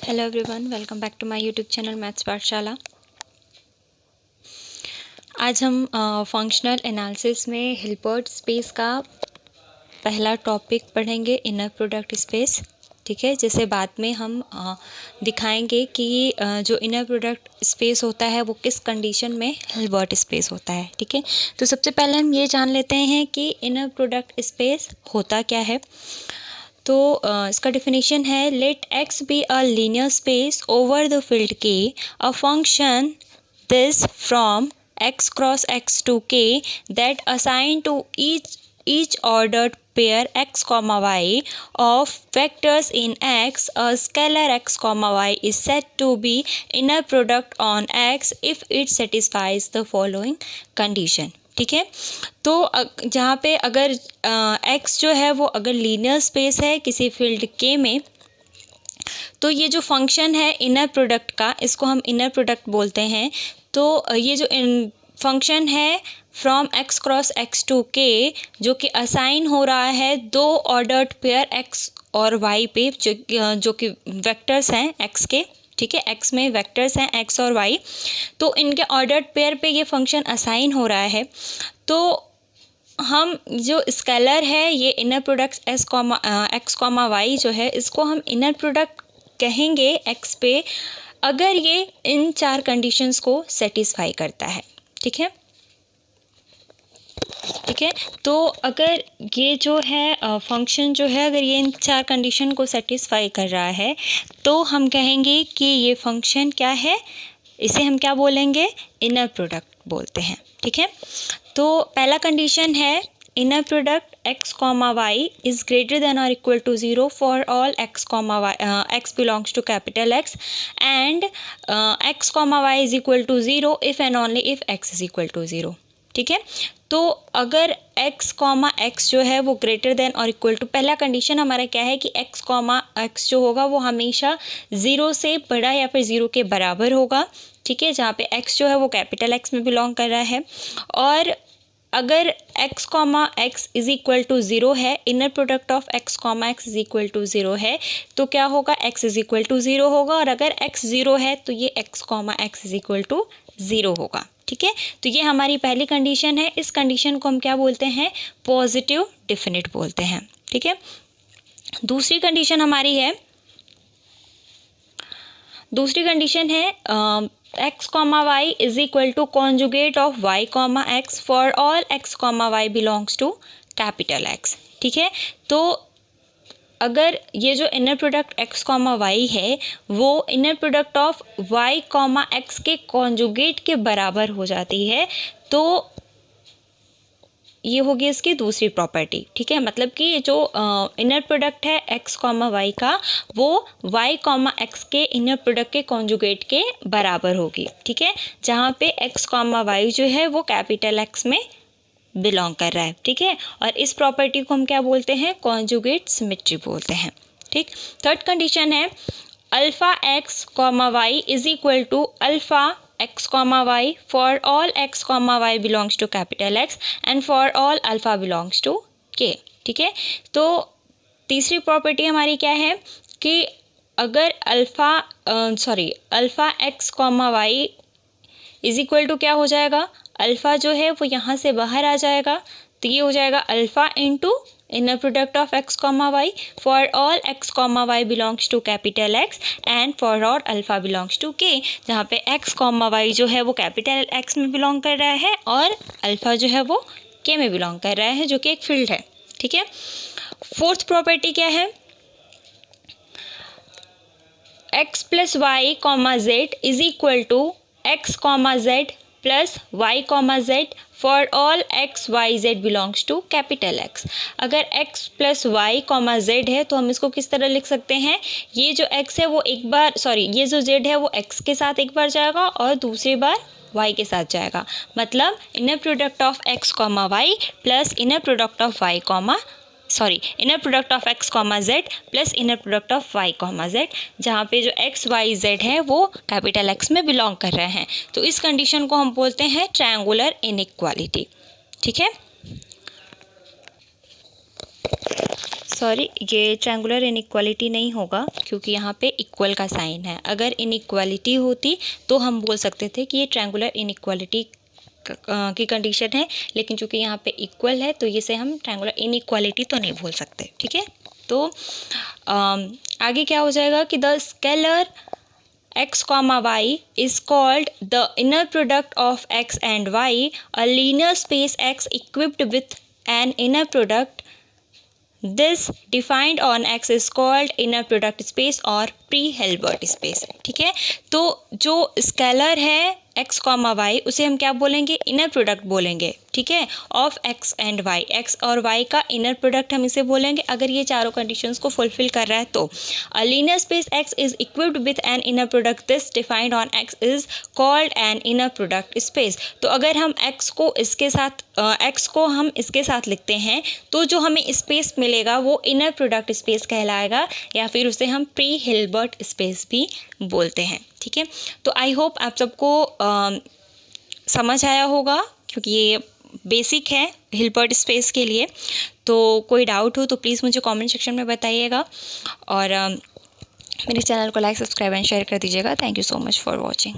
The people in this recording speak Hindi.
Hello everyone, welcome back to my YouTube channel maths Pathshala. आज हम फंक्शनल एनालिसिस में हिल्बर्ट स्पेस का पहला टॉपिक पढ़ेंगे, इनर प्रोडक्ट स्पेस। ठीक है, जिसे बाद में हम दिखाएंगे कि जो इनर प्रोडक्ट स्पेस होता है वो किस कंडीशन में हिल्बर्ट स्पेस होता है। ठीक है, तो सबसे पहले हम ये जान लेते हैं कि इनर प्रोडक्ट स्पेस होता क्या है। तो इसका डेफिनेशन है, let x be a linear space over the field K, a function this from x cross x to k that assign to each ordered pair x comma y of vectors in x, a scalar x comma y is said to be inner product on x if it satisfies the following condition। ठीक है, तो जहाँ पे अगर x जो है वो अगर लीनियर स्पेस है किसी फील्ड k में, तो ये जो फंक्शन है इनर प्रोडक्ट का, इसको हम इनर प्रोडक्ट बोलते हैं। तो ये जो फंक्शन है from x cross x to k, जो कि असाइन हो रहा है दो ऑर्डर्ड पेयर x और y पे, जो कि वेक्टर्स हैं x के। ठीक है, x में वेक्टर्स हैं x और y, तो इनके ऑर्डर्ड पेयर पे ये फंक्शन असाइन हो रहा है। तो हम जो स्केलर है ये inner product x comma y जो है, इसको हम इनर प्रोडक्ट कहेंगे x पे अगर ये इन चार कंडीशंस को सेटिस्फाई करता है। ठीक है, ठीक है, तो अगर ये जो है फंक्शन जो है, अगर ये इन चार कंडीशन को सेटिस्फाई कर रहा है तो हम कहेंगे कि ये फंक्शन क्या है, इसे हम क्या बोलेंगे, इनर प्रोडक्ट बोलते हैं। ठीक है, तो पहला कंडीशन है, inner product x comma y is greater than और equal to 0 for all x comma y x belongs to capital X and x comma y is equal to 0 if and only if x is equal to 0। ठीक है, तो अगर x कॉमा x जो है वो ग्रेटर देन और इक्वल टू, पहला कंडीशन हमारा क्या है कि x कॉमा x जो होगा वो हमेशा 0 से बड़ा या फिर 0 के बराबर होगा। ठीक है, जहाँ पे x जो है वो कैपिटल X में बिलोंग कर रहा है। और अगर x comma x is equal to 0 है, inner product of x comma x is equal to 0 है, तो क्या होगा, x इज़ इक्वल टू 0 होगा। और अगर x 0 है तो ये x comma x is equal to 0 होगा। ठीक है, तो ये हमारी पहली कंडीशन है। इस कंडीशन को हम क्या बोलते हैं, पॉजिटिव डिफिनिट बोलते हैं। ठीक है, दूसरी कंडीशन हमारी है, दूसरी कंडीशन है x comma y is equal to conjugate of y comma x for all x comma y belongs to capital X। ठीक है, तो अगर ये जो inner product x comma y है वो inner product of y comma x के कॉन्जुगेट के बराबर हो जाती है, तो ये होगी इसकी दूसरी प्रॉपर्टी। ठीक है, मतलब कि जो इनर प्रोडक्ट है x कॉमा y का वो y कॉमा x के इनर प्रोडक्ट के कॉन्जुगेट के बराबर होगी। ठीक है, जहाँ पे x कॉमा y जो है वो कैपिटल X में बिलोंग कर रहा है। ठीक है, और इस प्रॉपर्टी को हम क्या बोलते हैं, कॉन्जुगेट सिमेट्री बोलते हैं। ठीक, थर्ड कंडीशन है, alpha x comma y is equal to alpha x comma y for all x comma y belongs to capital X and for all alpha belongs to k। ठीक है, तो तीसरी प्रॉपर्टी हमारी क्या है कि अगर alpha x comma y is equal to क्या हो जाएगा, अल्फ़ा जो है वो यहाँ से बाहर आ जाएगा, तो ये हो जाएगा alpha into inner product of x comma y for all x comma y belongs to capital X and for all alpha belongs to k, जहाँ पे x कॉमा y जो है वो कैपिटल X में बिलोंग कर रहा है और अल्फ़ा जो है वो k में बिलोंग कर रहा है, जो कि एक फील्ड है। ठीक है, फोर्थ प्रॉपर्टी क्या है, x plus y comma z is equal to x comma z plus y comma z for all x y z belongs to capital X। अगर x plus y comma z है तो हम इसको किस तरह लिख सकते हैं, ये जो x है वो एक बार ये जो z है वो x के साथ एक बार जाएगा और दूसरी बार y के साथ जाएगा। मतलब inner product of x comma y plus inner product of y comma inner product of x comma z plus inner product of y comma Z, जहाँ पे जो x y z है वो कैपिटल X में बिलोंग कर रहे हैं। तो इस कंडीशन को हम बोलते हैं ट्रायंगुलर इनइक्वालिटी। ठीक है, सॉरी, ये ट्रायंगुलर इनइक्वालिटी नहीं होगा क्योंकि यहाँ पे इक्वल का साइन है। अगर इनइक्वालिटी होती तो हम बोल सकते थे कि ये ट्रायंगुलर इनइक्वालिटी की कंडीशन है, लेकिन चूंकि यहाँ पे इक्वल है तो इसे हम ट्रायंगुलर इनइक्वालिटी तो नहीं बोल सकते। ठीक है, तो आगे क्या हो जाएगा कि the scalar x, y is called the inner product of x and y. A linear space x equipped with an inner product this defined on x is called inner product space और pre-Hilbert space। ठीक है, तो जो स्केलर है x, y उसे हम क्या बोलेंगे, इनर प्रोडक्ट बोलेंगे। ठीक है, of x and y, x और y का इनर प्रोडक्ट हम इसे बोलेंगे अगर ये चारों कंडीशंस को फुलफिल कर रहा है तो। अ linear space x is equipped with an inner product this defined on x is called an inner product space. तो अगर हम x को इसके साथ लिखते हैं तो जो हमें स्पेस मिलेगा वो इनर प्रोडक्ट स्पेस कहलाएगा, या फिर उसे हम प्री हिल्बर्ट स्पेस भी बोलते हैं। ठीक है, तो आई होप आप सबको समझ आया होगा क्योंकि ये बेसिक है हिल्बर्ट स्पेस के लिए। तो कोई डाउट हो तो प्लीज़ मुझे कमेंट सेक्शन में बताइएगा और मेरे चैनल को लाइक, सब्सक्राइब एंड शेयर कर दीजिएगा। Thank you so much for watching.